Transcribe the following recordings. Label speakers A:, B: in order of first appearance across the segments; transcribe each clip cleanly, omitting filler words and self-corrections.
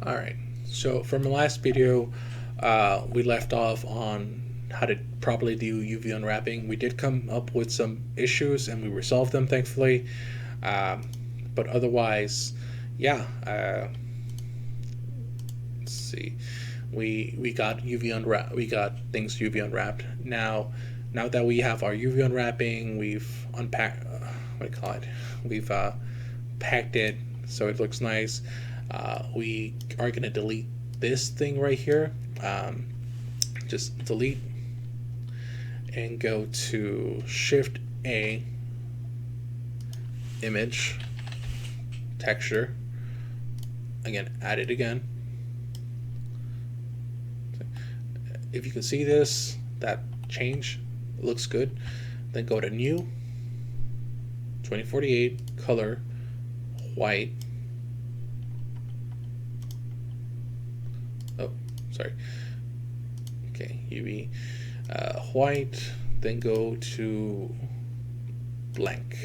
A: All right. So from the last video, we left off on how to properly do UV unwrapping. We did come up with some issues and we resolved them, thankfully. But otherwise, yeah. Let's see. We got UV unwrap. We got things UV unwrapped. Now that we have our UV unwrapping, we've unpacked. What do you call it? We've packed it so it looks nice. We are gonna delete this thing right here. Just delete and go to Shift A, image, texture. Again, add it again. If you can see this, that change looks good. Then go to New, 2048, color, white. Oh, sorry. Okay, UV, white. Then go to blank,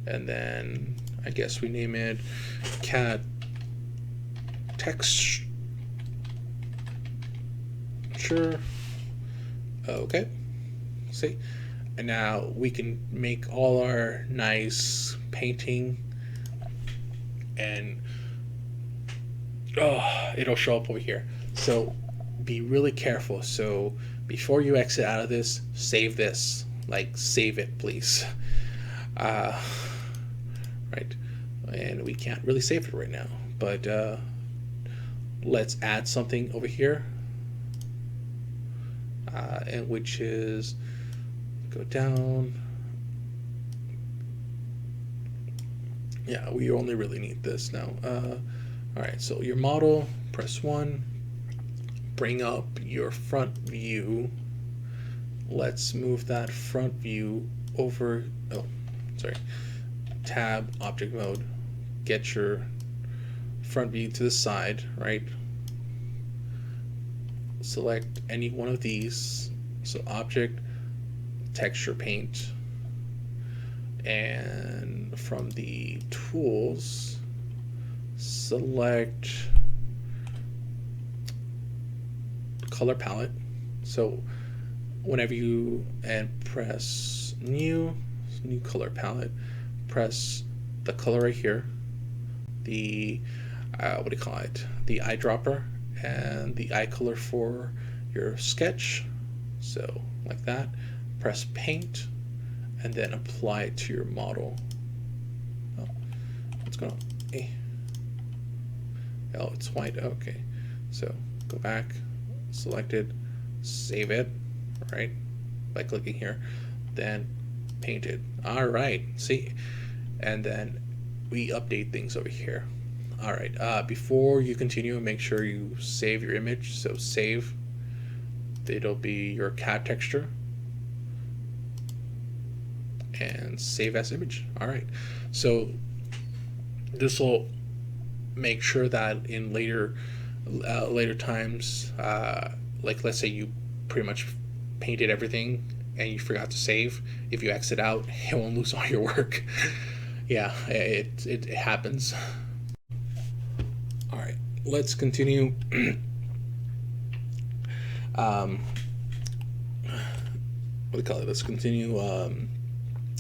A: and then I guess we name it cat text. Sure. Okay. See, and now we can make all our nice painting, and it'll show up over here. So be really careful. So before you exit out of this, save this. Like, save it, please. Right. And we can't really save it right now, but let's add something over here. And which is, go down. Yeah, we only really need this now. All right, so your model, press 1, bring up your front view. Let's move that front view over, tab, object mode, get your front view to the side, right? Select any one of these, so object, texture paint, and from the tools, select color palette. So whenever you press new color palette, press the color right here, the what do you call it, the eyedropper, and the eye color for your sketch. So like that, press paint, and then apply it to your model. Oh, what's going on? Oh, it's white. Okay, so go back, select it, save it, right, by clicking here, then paint it. All right, see, and then we update things over here. All right, before you continue, make sure you save your image. So save, it'll be your cat texture, and save as image. All right, so this will make sure that in later times, like let's say you pretty much painted everything and you forgot to save, if you exit out, it won't lose all your work. Yeah, it happens. All right, let's continue. What do you call it? Let's continue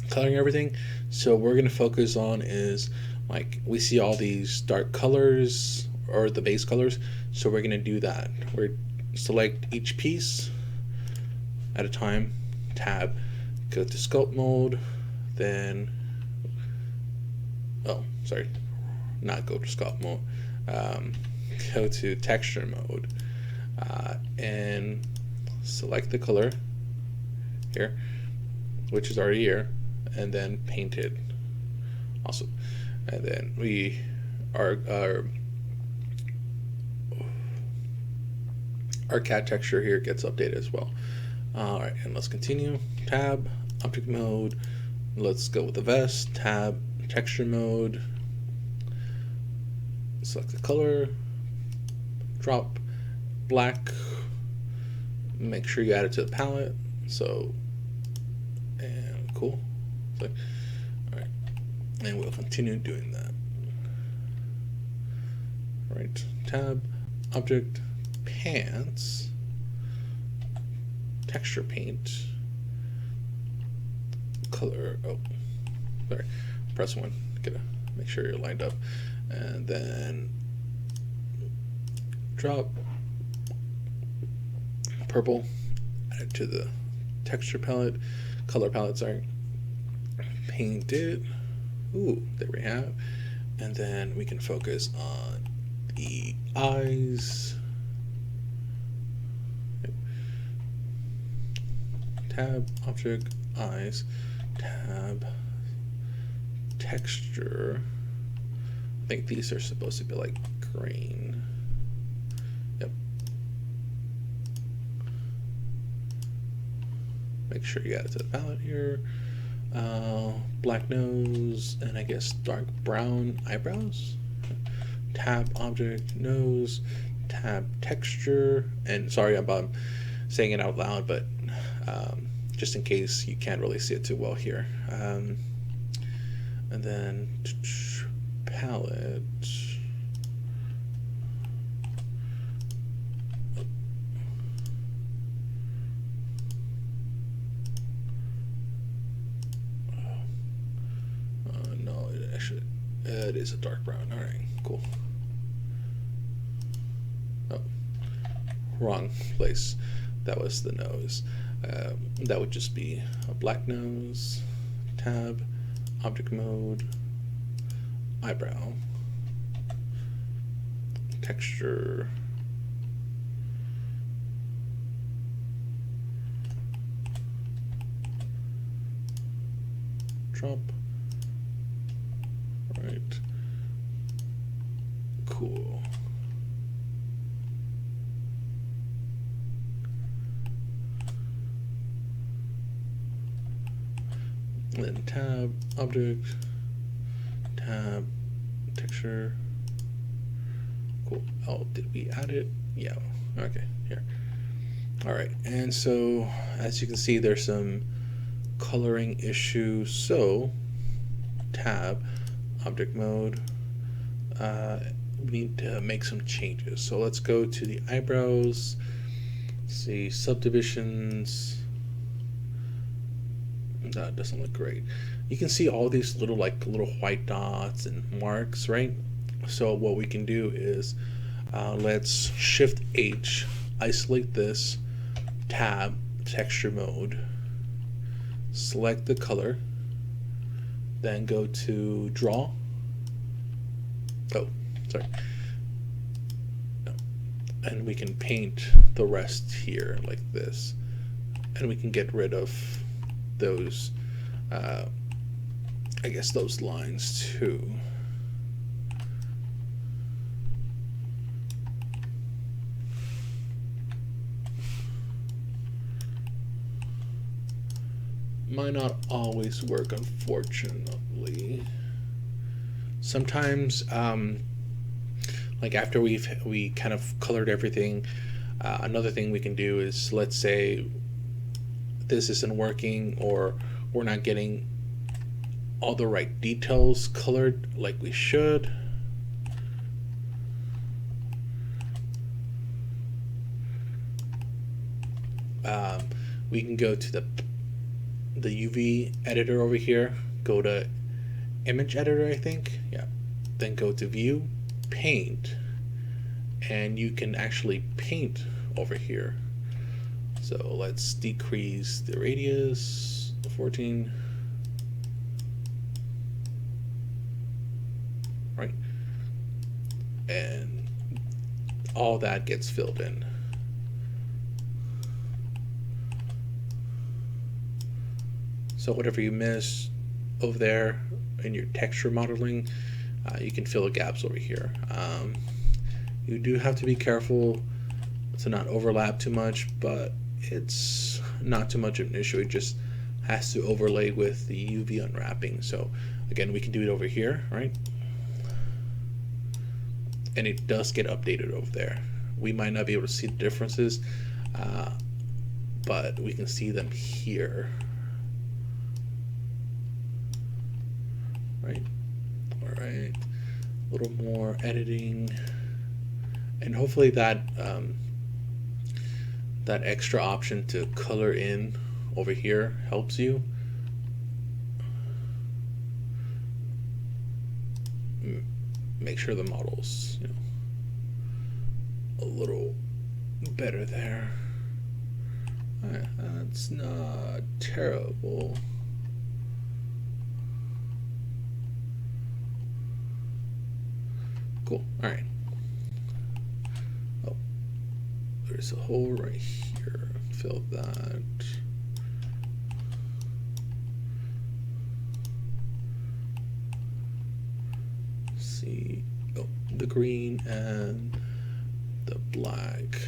A: coloring everything. So we're gonna focus on is, like, we see all these dark colors or the base colors, so we're gonna do that. We're select each piece at a time, tab, go to sculpt mode, then not go to sculpt mode, go to texture mode, and select the color here, which is already here, and then paint it. Awesome. And then we our cat texture here gets updated as well. All right, and let's continue. Tab, object mode. Let's go with the vest. Tab, texture mode. Select the color. Drop black. Make sure you add it to the palette. So, and cool. So, all right, and we'll continue doing that. right? Tab, object, pants, texture paint, color, oh, sorry, press 1, gotta make sure you're lined up, and then drop purple, add it to the texture palette, color palette, sorry, paint it, ooh, there we have, and then we can focus on the eyes, tab, object, eyes, tab, texture. I think these are supposed to be like green. Yep. Make sure you add it to the palette here. Black nose, and I guess dark brown eyebrows. Tab, object, nose, tab, texture, and sorry about saying it out loud, but just in case you can't really see it too well here. And then palette. No, it is a dark brown. All right, cool. Oh, wrong place. That was the nose. That would just be a black nose, tab, object mode, eyebrow, texture, drop, right, cool. And then tab, object, tab, texture. Cool. Oh, did we add it? Yeah. Okay, here. All right, and so as you can see, there's some coloring issues. So tab, object mode, we need to make some changes. So let's go to the eyebrows, see subdivisions. That doesn't look great. You can see all these little little white dots and marks, right? So what we can do is let's Shift H, isolate this, tab, texture mode, select the color, then go to draw. Oh, sorry. No. And we can paint the rest here like this, and we can get rid of those I guess those lines too. Might not always work, unfortunately. Sometimes like after we kind of colored everything, another thing we can do is, let's say this isn't working, or we're not getting all the right details colored like we should. We can go to the UV editor over here, go to image editor, I think, yeah, then go to view, paint, and you can actually paint over here. So let's decrease the radius to 14, right? And all that gets filled in. So whatever you miss over there in your texture modeling, you can fill the gaps over here. You do have to be careful to not overlap too much, but it's not too much of an issue. It just has to overlay with the UV unwrapping. So again, we can do it over here, right? And it does get updated over there. We might not be able to see the differences, but we can see them here, right? All right, a little more editing. And hopefully that that extra option to color in over here helps you. Make sure the model's, you know, a little better there. That's not terrible. Cool. All right. Oh, there's a hole right here. Fill that. See, oh, the green and the black.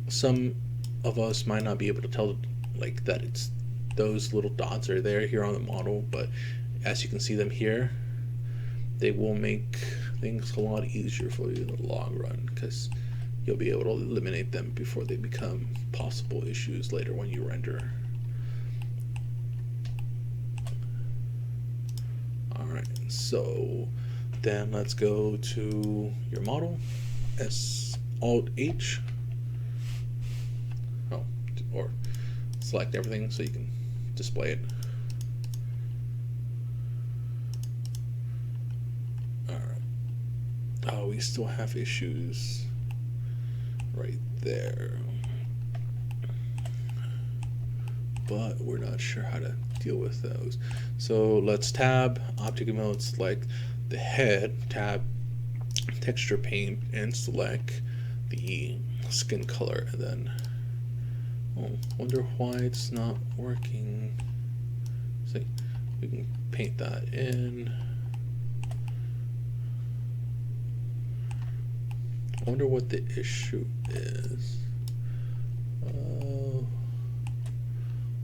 A: Some of us might not be able to tell like that it's those little dots are there here on the model, but as you can see them here, they will make things a lot easier for you in the long run, because you'll be able to eliminate them before they become possible issues later when you render. Alright, so then let's go to your model, Alt H, or select everything so you can display it. Oh, we still have issues right there, but we're not sure how to deal with those. So let's tab object mode, select the head, tab texture paint, and select the skin color, and then wonder why it's not working. So we can paint that in. I wonder what the issue is.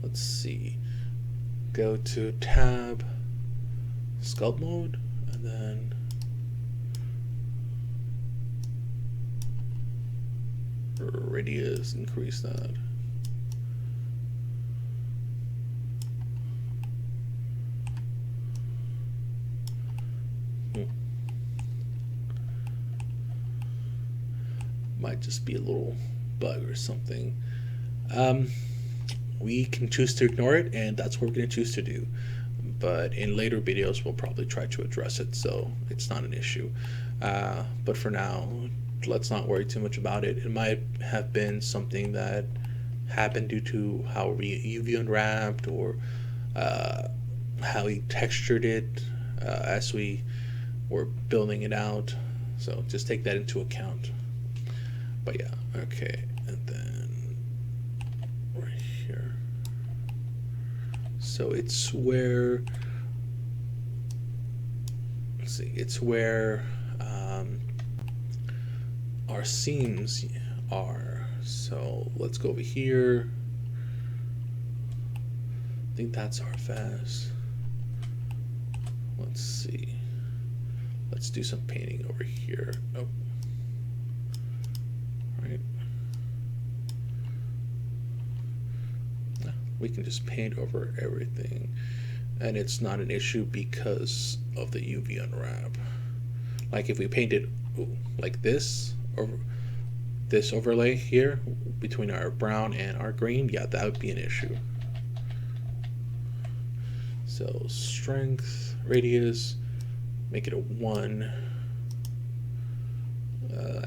A: Let's see. Go to tab, sculpt mode, and then radius, increase that. Might just be a little bug or something. We can choose to ignore it, and that's what we're going to choose to do. But in later videos, we'll probably try to address it, so it's not an issue. But for now, let's not worry too much about it. It might have been something that happened due to how we UV unwrapped, or how we textured it as we were building it out. So just take that into account. But yeah, okay, and then right here. So it's where, let's see, it's where our seams are. So let's go over here. I think that's our fast. Let's see. Let's do some painting over here. Oh. Right. We can just paint over everything, and it's not an issue because of the UV unwrap. Like if we painted like this, or this overlay here between our brown and our green, yeah, that would be an issue. So strength, radius, make it a 1.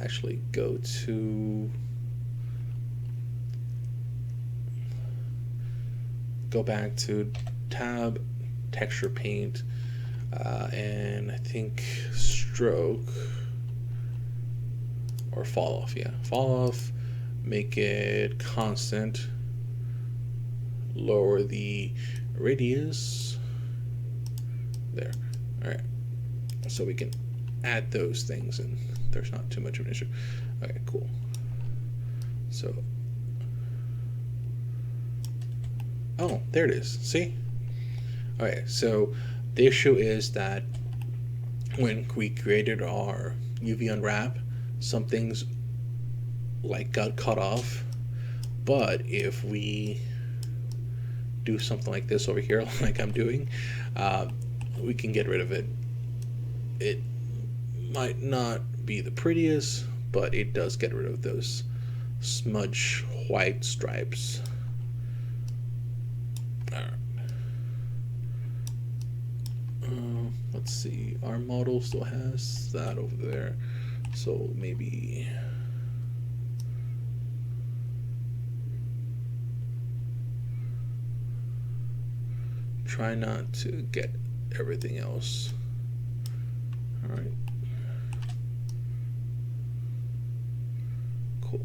A: Actually go back to tab, texture paint, and I think stroke, or fall off, yeah, fall off, make it constant, lower the radius, there. All right, so we can add those things, and there's not too much of an issue. Okay, cool. So, oh, there it is. See? Okay, so the issue is that when we created our UV unwrap, some things like got cut off, but if we do something like this over here, like I'm doing, we can get rid of it. It Might not be the prettiest, but it does get rid of those smudge white stripes. All right. Let's see, our model still has that over there, so maybe try not to get everything else. All right, cool.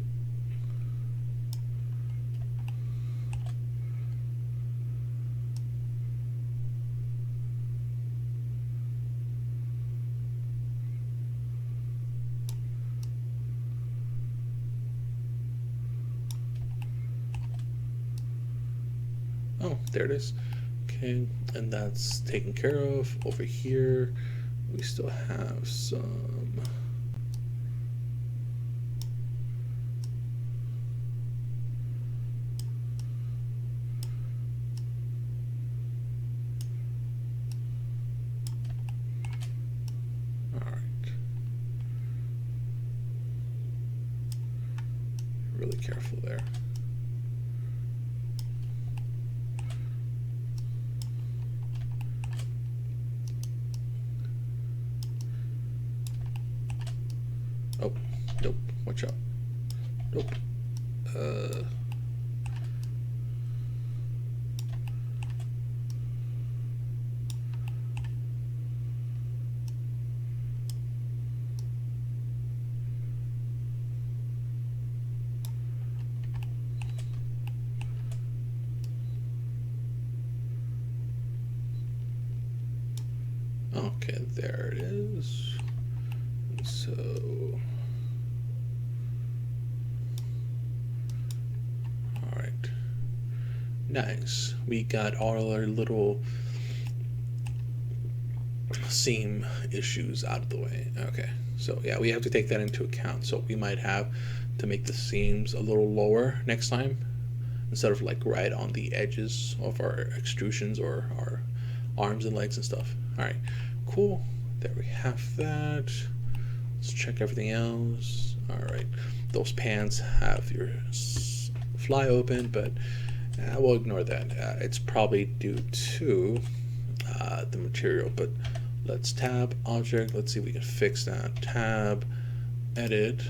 A: Oh, there it is. Okay, and that's taken care of. Over here, we still have some. All right. Really careful there. Oh, nope. Watch out. Nope. Okay, there it is. And so all right, nice. We got all our little seam issues out of the way. Okay, so yeah, we have to take that into account. So we might have to make the seams a little lower next time, instead of like right on the edges of our extrusions or our arms and legs and stuff. All right, cool. There we have that. Let's check everything else. All right, those pants have your fly open, but we'll ignore that. It's probably due to the material, but let's tab object. Let's see if we can fix that. Tab, edit.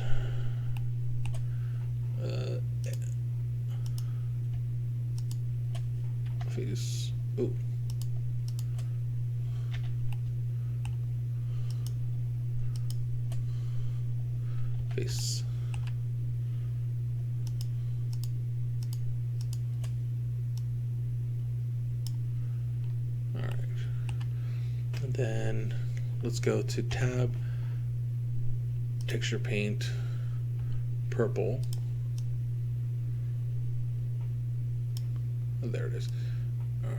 A: Face. Ooh. Face. All right. And then let's go to tab, texture paint, purple. Oh, there it is. All right.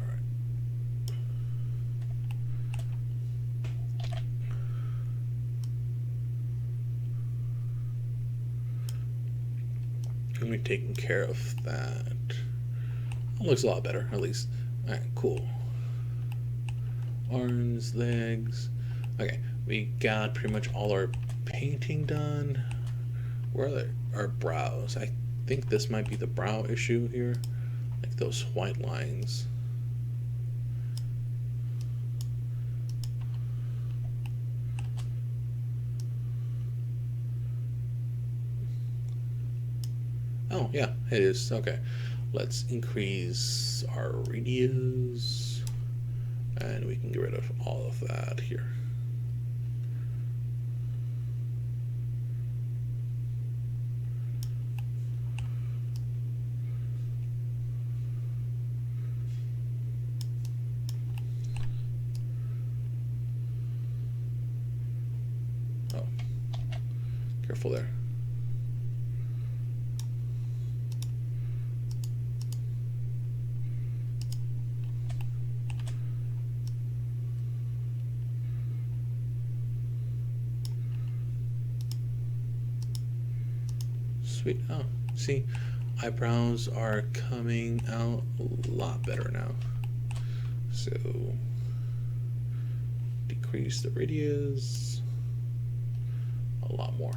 A: And we've taken care of that. It looks a lot better, at least. All right, cool. Arms, legs. Okay, we got pretty much all our painting done. Where are our brows? I think this might be the brow issue here, like those white lines. Oh yeah, it is. Okay, let's increase our radius, and we can get rid of all of that here. Oh, careful there. Sweet. Oh, see, eyebrows are coming out a lot better now. So decrease the radius. a lot more.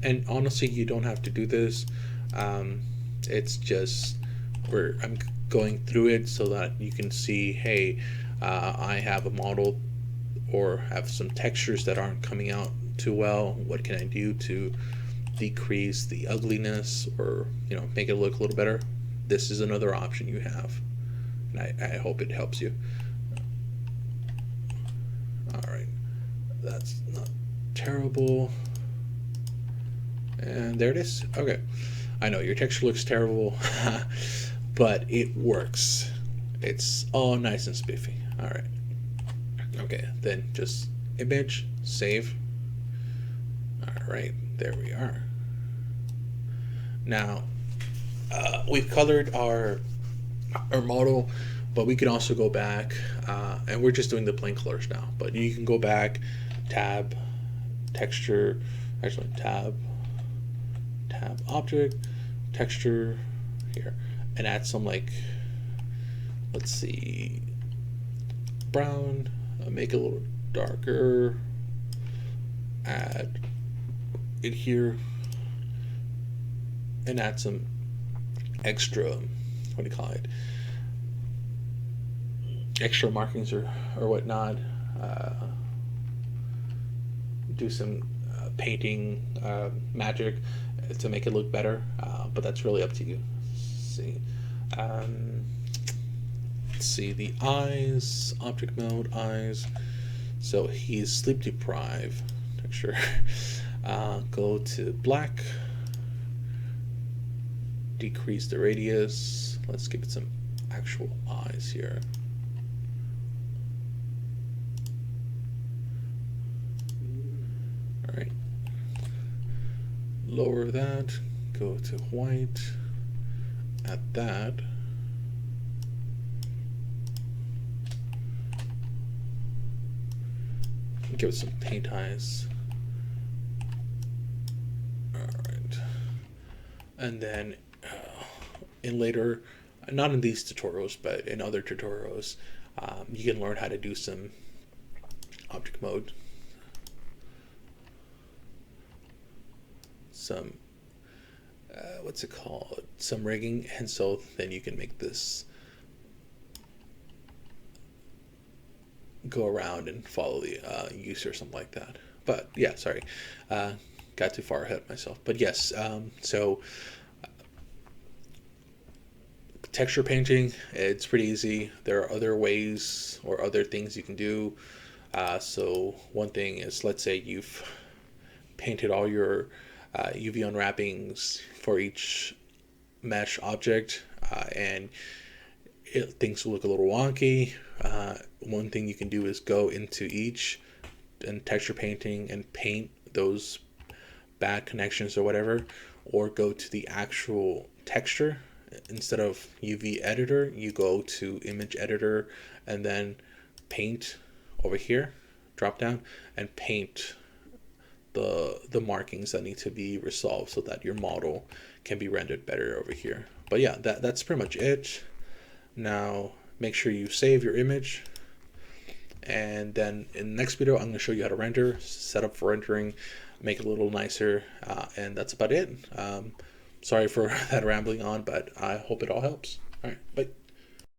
A: And honestly, you don't have to do this. It's just where I'm going through it so that you can see, hey, I have a model or have some textures that aren't coming out too well. What can I do to decrease the ugliness or make it look a little better? This is another option you have, and I hope it helps you. All right, that's not terrible. And there it is. Okay. I know your texture looks terrible, but it works. It's all nice and spiffy. All right. Okay, then just image, save. All right, there we are. Now, we've colored our model, but we can also go back, and we're just doing the plain colors now. But you can go back, tab, texture, actually tab object, texture here, and add some, like, let's see, brown, make it a little darker, add it here, and add some extra, what do you call it, extra markings or whatnot. Do some painting magic to make it look better, but that's really up to you. Let's see the eyes, object mode, eyes. So he's sleep deprived. Texture. Go to black. Decrease the radius. Let's give it some actual eyes here. All right. Lower that, go to white, add that. Give it some paint eyes. All right. And then in later, not in these tutorials, but in other tutorials, you can learn how to do some object mode, some what's it called, some rigging, and so then you can make this go around and follow the user or something like that. But yeah, sorry, got too far ahead of myself. But yes, so texture painting, it's pretty easy. There are other ways or other things you can do. So one thing is, let's say you've painted all your UV unwrappings for each mesh object, and things will look a little wonky. One thing you can do is go into each and texture painting and paint those bad connections or whatever, or go to the actual texture. Instead of UV editor, you go to image editor and then paint over here, drop down, and paint the markings that need to be resolved so that your model can be rendered better over here. But yeah, that's pretty much it. Now make sure you save your image, and then in the next video I'm going to show you how to render, set up for rendering, make it a little nicer, and that's about it. Sorry for that rambling on, but I hope it all helps. All right, bye.